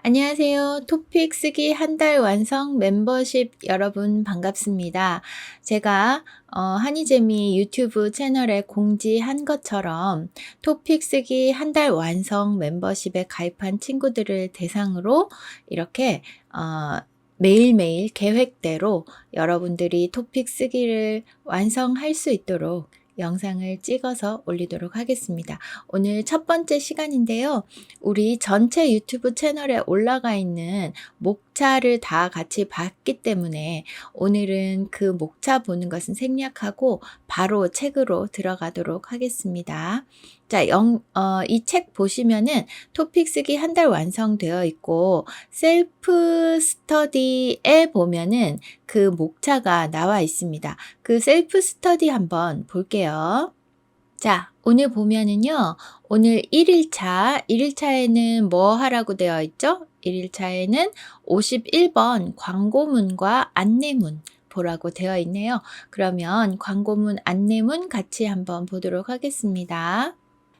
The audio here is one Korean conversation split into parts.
안녕하세요. 토픽 쓰기 한 달 완성 멤버십 여러분 반갑습니다. 제가 한이재미 유튜브 채널에 공지한 것처럼 토픽 쓰기 한 달 완성 멤버십에 가입한 친구들을 대상으로 이렇게 매일매일 계획대로 여러분들이 토픽 쓰기를 완성할 수 있도록 영상을 찍어서 올리도록 하겠습니다. 오늘 첫 번째 시간인데요. 우리 전체 유튜브 채널에 올라가 있는 목차를 다 같이 봤기 때문에 오늘은 그 목차 보는 것은 생략하고 바로 책으로 들어가도록 하겠습니다. 자, 이 책 보시면은 토픽 쓰기 한 달 완성되어 있고 셀프 스터디에 보면은 그 목차가 나와 있습니다. 그 셀프 스터디 한번 볼게요. 자, 오늘 보면은요. 오늘 1일차에는 뭐 하라고 되어 있죠? 1일차에는 51번 광고문과 안내문 보라고 되어 있네요. 그러면 광고문, 안내문 같이 한번 보도록 하겠습니다.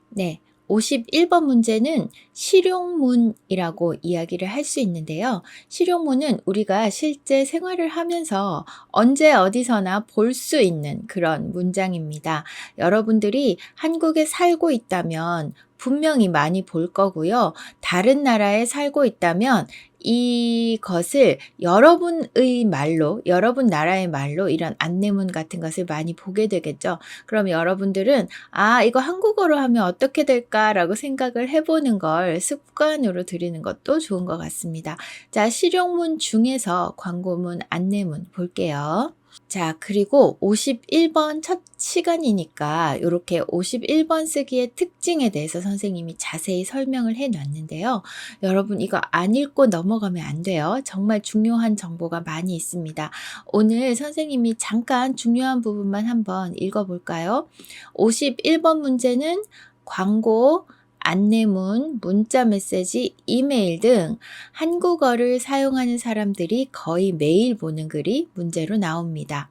네. 51번 문제는 실용문이라고 이야기를 할 수 있는데요. 실용문은 우리가 실제 생활을 하면서 언제 어디서나 볼 수 있는 그런 문장입니다. 여러분들이 한국에 살고 있다면 분명히 많이 볼 거고요. 다른 나라에 살고 있다면 이것을 여러분의 말로, 여러분 나라의 말로 이런 안내문 같은 것을 많이 보게 되겠죠. 그럼 여러분들은 이거 한국어로 하면 어떻게 될까라고 생각을 해보는 걸 습관으로 들이는 것도 좋은 것 같습니다. 자, 실용문 중에서 광고문, 안내문 볼게요. 자, 그리고 51번 첫 시간이니까 이렇게 51번 쓰기의 특징에 대해서 선생님이 자세히 설명을 해 놨는데요. 여러분 이거 안 읽고 넘어가면 안 돼요. 정말 중요한 정보가 많이 있습니다. 오늘 선생님이 잠깐 중요한 부분만 한번 읽어볼까요? 51번 문제는 광고, 안내문, 문자 메시지, 이메일 등 한국어를 사용하는 사람들이 거의 매일 보는 글이 문제로 나옵니다.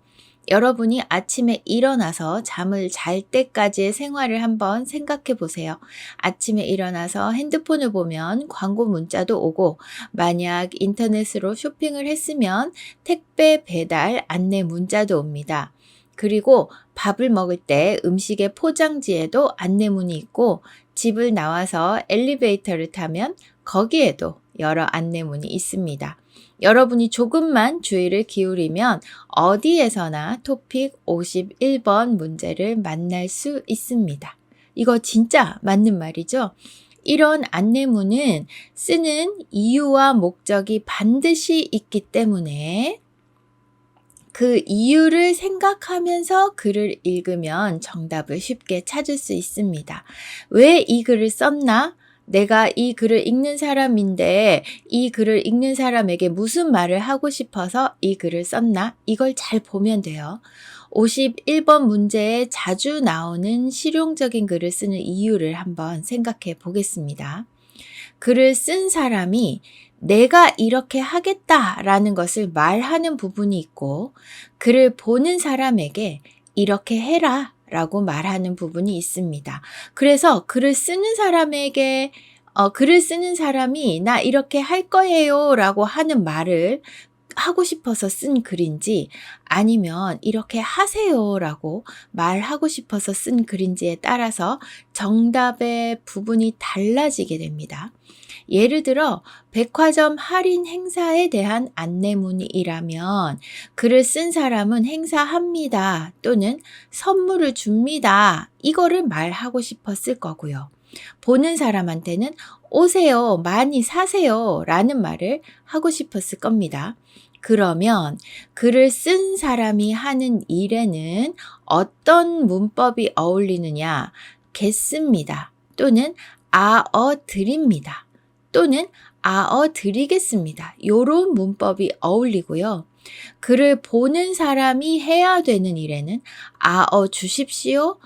여러분이 아침에 일어나서 잠을 잘 때까지의 생활을 한번 생각해 보세요. 아침에 일어나서 핸드폰을 보면 광고 문자도 오고, 만약 인터넷으로 쇼핑을 했으면 택배 배달 안내 문자도 옵니다. 그리고 밥을 먹을 때 음식의 포장지에도 안내문이 있고, 집을 나와서 엘리베이터를 타면 거기에도 여러 안내문이 있습니다. 여러분이 조금만 주의를 기울이면 어디에서나 토픽 51번 문제를 만날 수 있습니다. 이거 진짜 맞는 말이죠? 이런 안내문은 쓰는 이유와 목적이 반드시 있기 때문에 그 이유를 생각하면서 글을 읽으면 정답을 쉽게 찾을 수 있습니다. 왜 이 글을 썼나? 내가 이 글을 읽는 사람인데 이 글을 읽는 사람에게 무슨 말을 하고 싶어서 이 글을 썼나? 이걸 잘 보면 돼요. 51번 문제에 자주 나오는 실용적인 글을 쓰는 이유를 한번 생각해 보겠습니다. 글을 쓴 사람이 내가 이렇게 하겠다라는 것을 말하는 부분이 있고, 글을 보는 사람에게 이렇게 해라 라고 말하는 부분이 있습니다. 그래서 글을 쓰는 사람이 나 이렇게 할 거예요 라고 하는 말을 하고 싶어서 쓴 글인지, 아니면 이렇게 하세요 라고 말하고 싶어서 쓴 글인지에 따라서 정답의 부분이 달라지게 됩니다. 예를 들어 백화점 할인 행사에 대한 안내문이라면 글을 쓴 사람은 행사합니다 또는 선물을 줍니다 이거를 말하고 싶었을 거고요. 보는 사람한테는 오세요, 많이 사세요 라는 말을 하고 싶었을 겁니다. 그러면 글을 쓴 사람이 하는 일에는 어떤 문법이 어울리느냐? 겠습니다 또는 드립니다 또는 드리겠습니다. 요런 문법이 어울리고요. 글을 보는 사람이 해야 되는 일에는 주십시오,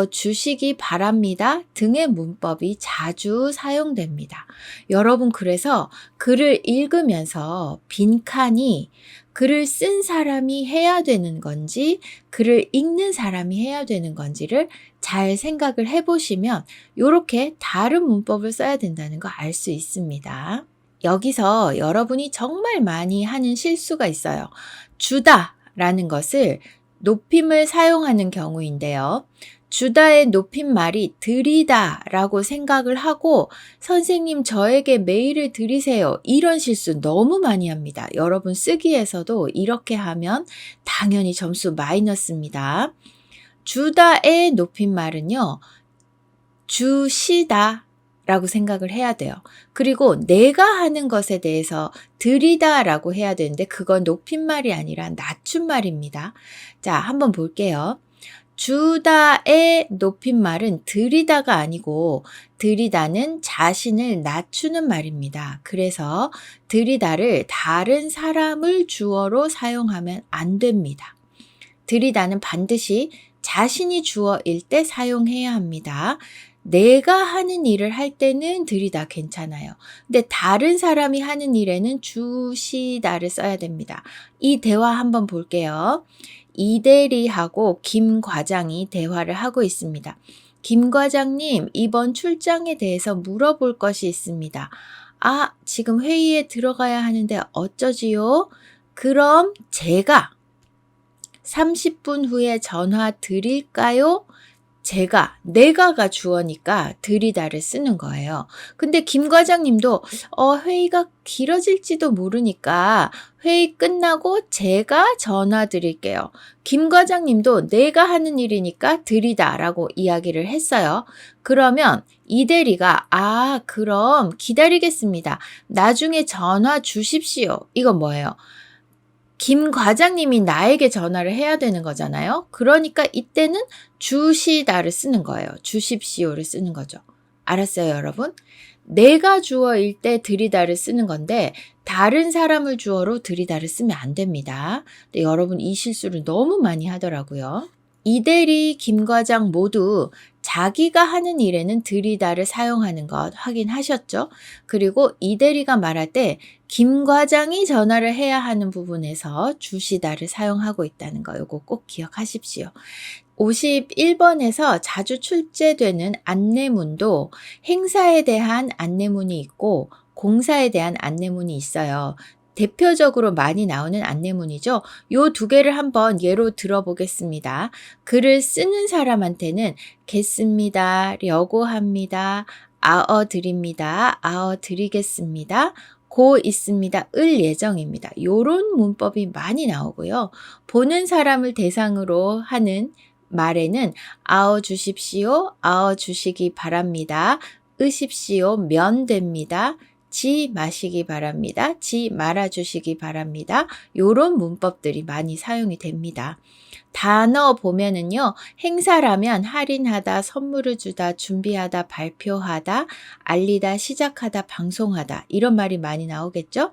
주시기 바랍니다 등의 문법이 자주 사용됩니다. 여러분 그래서 글을 읽으면서 빈칸이 글을 쓴 사람이 해야 되는 건지 글을 읽는 사람이 해야 되는 건지를 잘 생각을 해보시면 이렇게 다른 문법을 써야 된다는 거 알 수 있습니다. 여기서 여러분이 정말 많이 하는 실수가 있어요. 주다라는 것을 높임을 사용하는 경우인데요. 주다의 높임말이 드리다라고 생각을 하고 선생님 저에게 메일을 드리세요. 이런 실수 너무 많이 합니다. 여러분 쓰기에서도 이렇게 하면 당연히 점수 마이너스입니다. 주다의 높임말은요. 주시다 라고 생각을 해야 돼요. 그리고 내가 하는 것에 대해서 드리다 라고 해야 되는데 그건 높임말이 아니라 낮춤말입니다. 자, 한번 볼게요. 주다의 높임말은 드리다가 아니고 드리다는 자신을 낮추는 말입니다. 그래서 드리다를 다른 사람을 주어로 사용하면 안 됩니다. 드리다는 반드시 자신이 주어일 때 사용해야 합니다. 내가 하는 일을 할 때는 드리다 괜찮아요. 근데 다른 사람이 하는 일에는 주시다를 써야 됩니다. 이 대화 한번 볼게요. 이 대리하고 김 과장이 대화를 하고 있습니다. 김 과장님, 이번 출장에 대해서 물어볼 것이 있습니다. 아, 지금 회의에 들어가야 하는데 어쩌지요? 그럼 제가 30분 후에 전화 드릴까요? 내가가 주어니까 드리다를 쓰는 거예요. 근데 김 과장님도 회의가 길어질지도 모르니까 회의 끝나고 제가 전화 드릴게요. 김 과장님도 내가 하는 일이니까 드리다라고 이야기를 했어요. 그러면 이 대리가 그럼 기다리겠습니다. 나중에 전화 주십시오. 이건 뭐예요? 김 과장님이 나에게 전화를 해야 되는 거잖아요. 그러니까 이때는 주시다를 쓰는 거예요. 주십시오를 쓰는 거죠. 알았어요, 여러분? 내가 주어일 때 드리다를 쓰는 건데 다른 사람을 주어로 드리다를 쓰면 안 됩니다. 근데 여러분 이 실수를 너무 많이 하더라고요. 이대리, 김 과장 모두 자기가 하는 일에는 드리다를 사용하는 것 확인하셨죠? 그리고 이대리가 말할 때 김 과장이 전화를 해야 하는 부분에서 주시다를 사용하고 있다는 거 이거 꼭 기억하십시오. 51번에서 자주 출제되는 안내문도 행사에 대한 안내문이 있고 공사에 대한 안내문이 있어요. 대표적으로 많이 나오는 안내문이죠. 요 두 개를 한번 예로 들어보겠습니다. 글을 쓰는 사람한테는 겠습니다, 려고 합니다, 드립니다, 드리겠습니다, 고 있습니다, 을 예정입니다. 요런 문법이 많이 나오고요. 보는 사람을 대상으로 하는 말에는 주십시오, 주시기 바랍니다, 으십시오, 면 됩니다, 지 마시기 바랍니다. 지 말아주시기 바랍니다. 요런 문법들이 많이 사용이 됩니다. 단어 보면은요. 행사라면 할인하다, 선물을 주다, 준비하다, 발표하다, 알리다, 시작하다, 방송하다 이런 말이 많이 나오겠죠.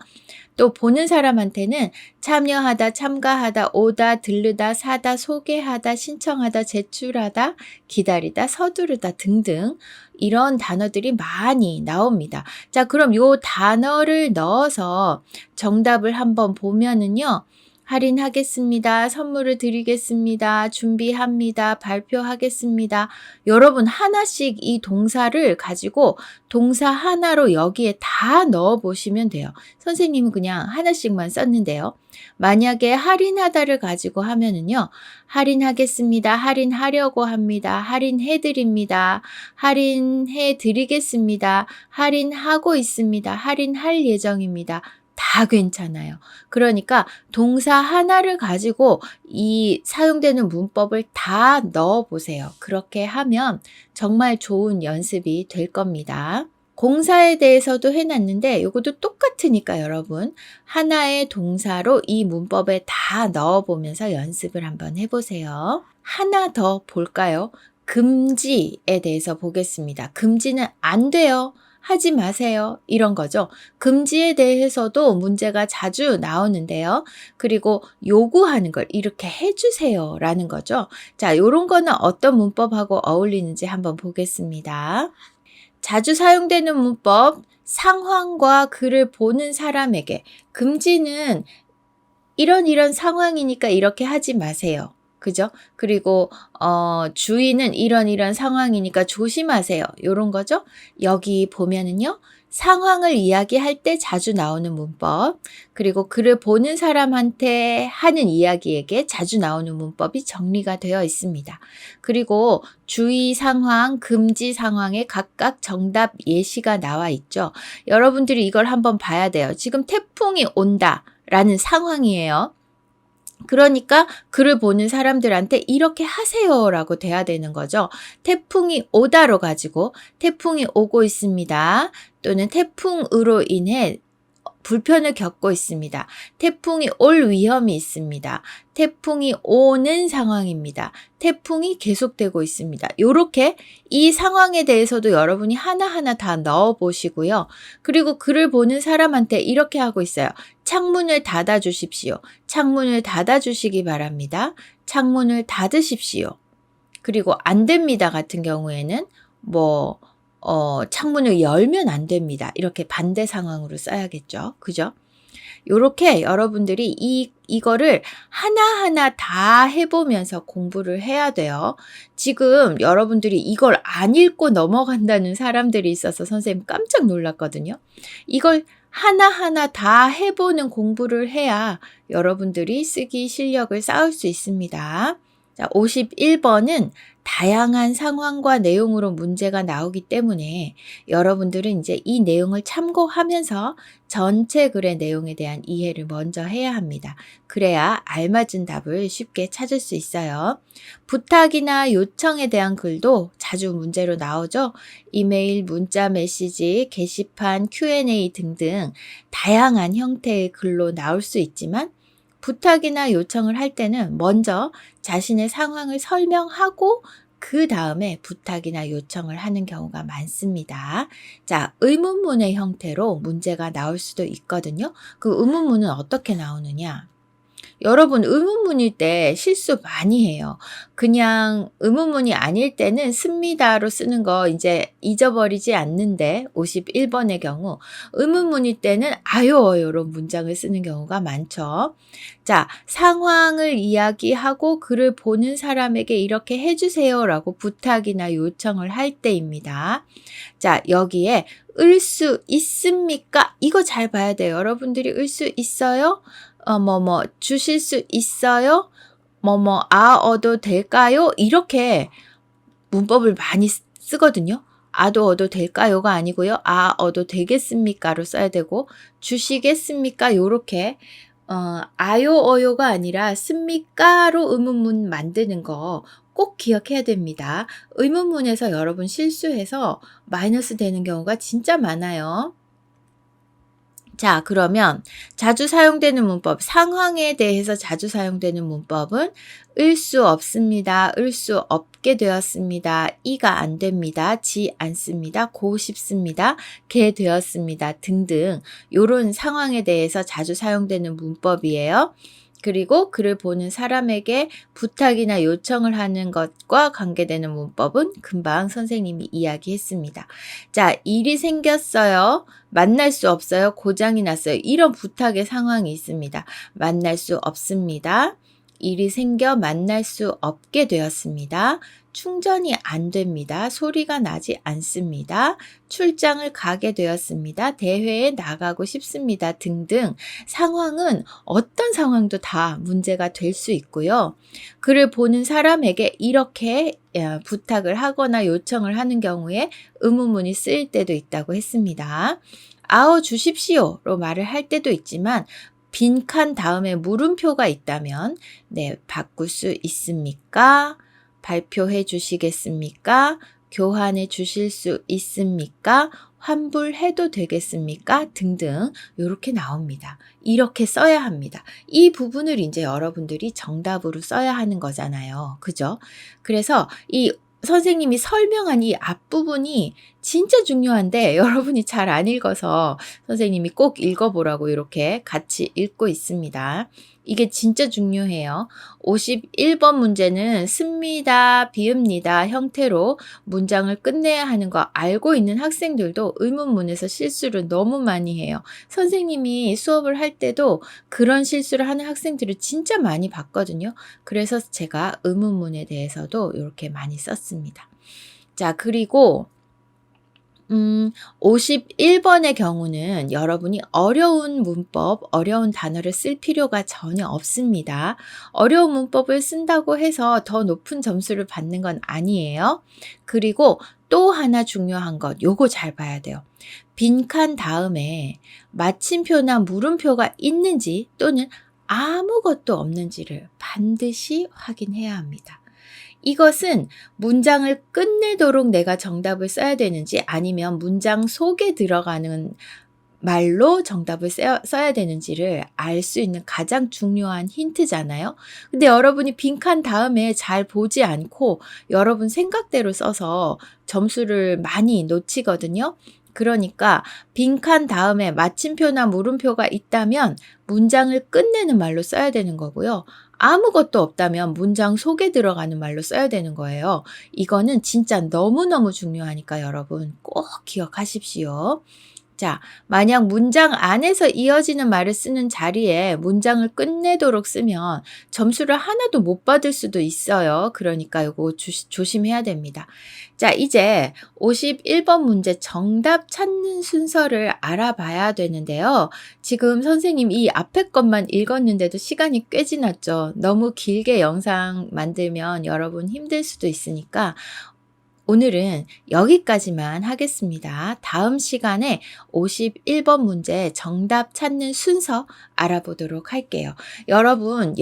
또 보는 사람한테는 참여하다, 참가하다, 오다, 들르다, 사다, 소개하다, 신청하다, 제출하다, 기다리다, 서두르다 등등 이런 단어들이 많이 나옵니다. 자, 그럼 요 단어를 넣어서 정답을 한번 보면은요. 할인하겠습니다. 선물을 드리겠습니다. 준비합니다. 발표하겠습니다. 여러분 하나씩 이 동사를 가지고 동사 하나로 여기에 다 넣어 보시면 돼요. 선생님은 그냥 하나씩만 썼는데요. 만약에 할인하다를 가지고 하면은요. 할인하겠습니다. 할인하려고 합니다. 할인해드립니다. 할인해드리겠습니다. 할인하고 있습니다. 할인할 예정입니다. 다 괜찮아요. 그러니까 동사 하나를 가지고 이 사용되는 문법을 다 넣어 보세요. 그렇게 하면 정말 좋은 연습이 될 겁니다. 공사에 대해서도 해놨는데 이것도 똑같으니까 여러분 하나의 동사로 이 문법에 다 넣어보면서 연습을 한번 해보세요. 하나 더 볼까요? 금지에 대해서 보겠습니다. 금지는 안 돼요. 하지 마세요. 이런 거죠. 금지에 대해서도 문제가 자주 나오는데요. 그리고 요구하는 걸 이렇게 해주세요 라는 거죠. 자, 요런 거는 어떤 문법하고 어울리는지 한번 보겠습니다. 자주 사용되는 문법, 상황과 글을 보는 사람에게 금지는 이런 상황이니까 이렇게 하지 마세요. 그죠? 그리고 주의는 이런 상황이니까 조심하세요. 요런 거죠. 여기 보면은요. 상황을 이야기할 때 자주 나오는 문법, 그리고 글을 보는 사람한테 하는 이야기에게 자주 나오는 문법이 정리가 되어 있습니다. 그리고 주의 상황, 금지 상황에 각각 정답 예시가 나와 있죠. 여러분들이 이걸 한번 봐야 돼요. 지금 태풍이 온다라는 상황이에요. 그러니까 글을 보는 사람들한테 이렇게 하세요라고 돼야 되는 거죠. 태풍이 오다로 가지고 태풍이 오고 있습니다. 또는 태풍으로 인해 불편을 겪고 있습니다. 태풍이 올 위험이 있습니다. 태풍이 오는 상황입니다. 태풍이 계속되고 있습니다. 요렇게 이 상황에 대해서도 여러분이 하나하나 다 넣어 보시고요. 그리고 글을 보는 사람한테 이렇게 하고 있어요. 창문을 닫아 주십시오. 창문을 닫아 주시기 바랍니다. 창문을 닫으십시오. 그리고 안 됩니다 같은 경우에는 창문을 열면 안 됩니다. 이렇게 반대 상황으로 써야겠죠. 그죠? 요렇게 여러분들이 이거를 하나하나 다 해보면서 공부를 해야 돼요. 지금 여러분들이 이걸 안 읽고 넘어간다는 사람들이 있어서 선생님 깜짝 놀랐거든요. 이걸 하나하나 다 해보는 공부를 해야 여러분들이 쓰기 실력을 쌓을 수 있습니다. 자, 51번은 다양한 상황과 내용으로 문제가 나오기 때문에 여러분들은 이제 이 내용을 참고하면서 전체 글의 내용에 대한 이해를 먼저 해야 합니다. 그래야 알맞은 답을 쉽게 찾을 수 있어요. 부탁이나 요청에 대한 글도 자주 문제로 나오죠. 이메일, 문자, 메시지, 게시판, Q&A 등등 다양한 형태의 글로 나올 수 있지만 부탁이나 요청을 할 때는 먼저 자신의 상황을 설명하고 그 다음에 부탁이나 요청을 하는 경우가 많습니다. 자, 의문문의 형태로 문제가 나올 수도 있거든요. 그 의문문은 어떻게 나오느냐? 여러분 의문문일 때 실수 많이 해요. 그냥 의문문이 아닐 때는 씁니다로 쓰는 거 이제 잊어버리지 않는데 51번의 경우 의문문일 때는 아요어요로 문장을 쓰는 경우가 많죠. 자, 상황을 이야기하고 글을 보는 사람에게 이렇게 해주세요라고 부탁이나 요청을 할 때입니다. 자, 여기에 을 수 있습니까? 이거 잘 봐야 돼요. 여러분들이 을 수 있어요? 주실 수 있어요? 얻어도 될까요? 이렇게 문법을 많이 쓰거든요. 얻어도 될까요가 아니고요. 얻어도 되겠습니까로 써야 되고, 주시겠습니까? 요렇게, 어요가 아니라 습니까로 의문문 만드는 거 꼭 기억해야 됩니다. 의문문에서 여러분 실수해서 마이너스 되는 경우가 진짜 많아요. 자, 그러면 자주 사용되는 문법, 상황에 대해서 자주 사용되는 문법은 을 수 없습니다. 을 수 없게 되었습니다. 이가 안 됩니다. 지 않습니다. 고 싶습니다. 게 되었습니다. 등등 요런 상황에 대해서 자주 사용되는 문법이에요. 그리고 글을 보는 사람에게 부탁이나 요청을 하는 것과 관계되는 문법은 금방 선생님이 이야기했습니다. 자, 일이 생겼어요. 만날 수 없어요. 고장이 났어요. 이런 부탁의 상황이 있습니다. 만날 수 없습니다. 일이 생겨 만날 수 없게 되었습니다. 충전이 안 됩니다. 소리가 나지 않습니다. 출장을 가게 되었습니다. 대회에 나가고 싶습니다. 등등 상황은 어떤 상황도 다 문제가 될 수 있고요. 글을 보는 사람에게 이렇게 부탁을 하거나 요청을 하는 경우에 의문문이 쓰일 때도 있다고 했습니다. 아워 주십시오로 말을 할 때도 있지만 빈칸 다음에 물음표가 있다면 바꿀 수 있습니까? 발표해 주시겠습니까? 교환해 주실 수 있습니까? 환불해도 되겠습니까? 등등 이렇게 나옵니다. 이렇게 써야 합니다. 이 부분을 이제 여러분들이 정답으로 써야 하는 거잖아요. 그죠? 그래서 이 선생님이 설명한 이 앞부분이 진짜 중요한데 여러분이 잘 안 읽어서 선생님이 꼭 읽어보라고 이렇게 같이 읽고 있습니다. 이게 진짜 중요해요. 51번 문제는 씁니다, 비읍니다 형태로 문장을 끝내야 하는 거 알고 있는 학생들도 의문문에서 실수를 너무 많이 해요. 선생님이 수업을 할 때도 그런 실수를 하는 학생들을 진짜 많이 봤거든요. 그래서 제가 의문문에 대해서도 이렇게 많이 썼습니다. 자, 그리고 51번의 경우는 여러분이 어려운 문법, 어려운 단어를 쓸 필요가 전혀 없습니다. 어려운 문법을 쓴다고 해서 더 높은 점수를 받는 건 아니에요. 그리고 또 하나 중요한 것, 요거 잘 봐야 돼요. 빈칸 다음에 마침표나 물음표가 있는지 또는 아무것도 없는지를 반드시 확인해야 합니다. 이것은 문장을 끝내도록 내가 정답을 써야 되는지 아니면 문장 속에 들어가는 말로 정답을 써야 되는지를 알 수 있는 가장 중요한 힌트잖아요. 근데 여러분이 빈칸 다음에 잘 보지 않고 여러분 생각대로 써서 점수를 많이 놓치거든요. 그러니까 빈칸 다음에 마침표나 물음표가 있다면 문장을 끝내는 말로 써야 되는 거고요. 아무것도 없다면 문장 속에 들어가는 말로 써야 되는 거예요. 이거는 진짜 너무너무 중요하니까 여러분 꼭 기억하십시오. 자, 만약 문장 안에서 이어지는 말을 쓰는 자리에 문장을 끝내도록 쓰면 점수를 하나도 못 받을 수도 있어요. 그러니까 이거 조심해야 됩니다. 자, 이제 51번 문제 정답 찾는 순서를 알아봐야 되는데요. 지금 선생님 이 앞에 것만 읽었는데도 시간이 꽤 지났죠. 너무 길게 영상 만들면 여러분 힘들 수도 있으니까 오늘은 여기까지만 하겠습니다. 다음 시간에 51번 문제 정답 찾는 순서 알아보도록 할게요. 여러분,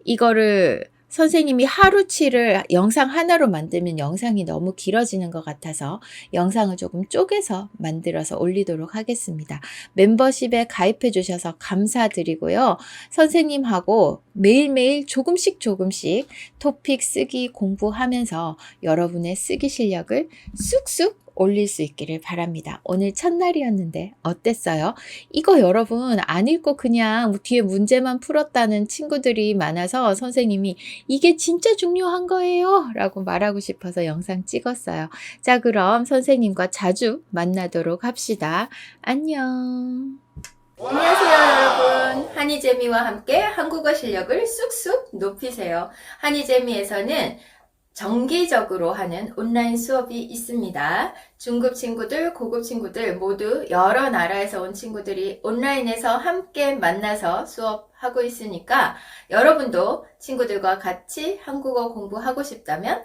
이거를 선생님이 하루치를 영상 하나로 만들면 영상이 너무 길어지는 것 같아서 영상을 조금 쪼개서 만들어서 올리도록 하겠습니다. 멤버십에 가입해 주셔서 감사드리고요. 선생님하고 매일매일 조금씩 토픽 쓰기 공부하면서 여러분의 쓰기 실력을 쑥쑥 올릴 수 있기를 바랍니다. 오늘 첫날이었는데 어땠어요? 이거 여러분 안 읽고 그냥 뒤에 문제만 풀었다는 친구들이 많아서 선생님이 이게 진짜 중요한 거예요 라고 말하고 싶어서 영상 찍었어요. 자, 그럼 선생님과 자주 만나도록 합시다. 안녕. 안녕하세요 여러분. 한이재미와 함께 한국어 실력을 쑥쑥 높이세요. 한이재미에서는 정기적으로 하는 온라인 수업이 있습니다. 중급 친구들, 고급 친구들 모두 여러 나라에서 온 친구들이 온라인에서 함께 만나서 수업하고 있으니까 여러분도 친구들과 같이 한국어 공부하고 싶다면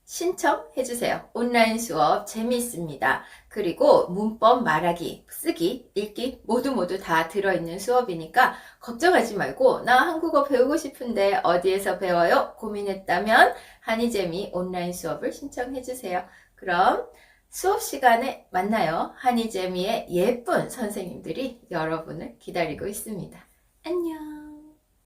신청해주세요. 온라인 수업 재미있습니다. 그리고 문법, 말하기, 쓰기, 읽기 모두 다 들어있는 수업이니까 걱정하지 말고 나 한국어 배우고 싶은데 어디에서 배워요? 고민했다면 한이재미 온라인 수업을 신청해주세요. 그럼 수업 시간에 만나요. 한이재미의 예쁜 선생님들이 여러분을 기다리고 있습니다.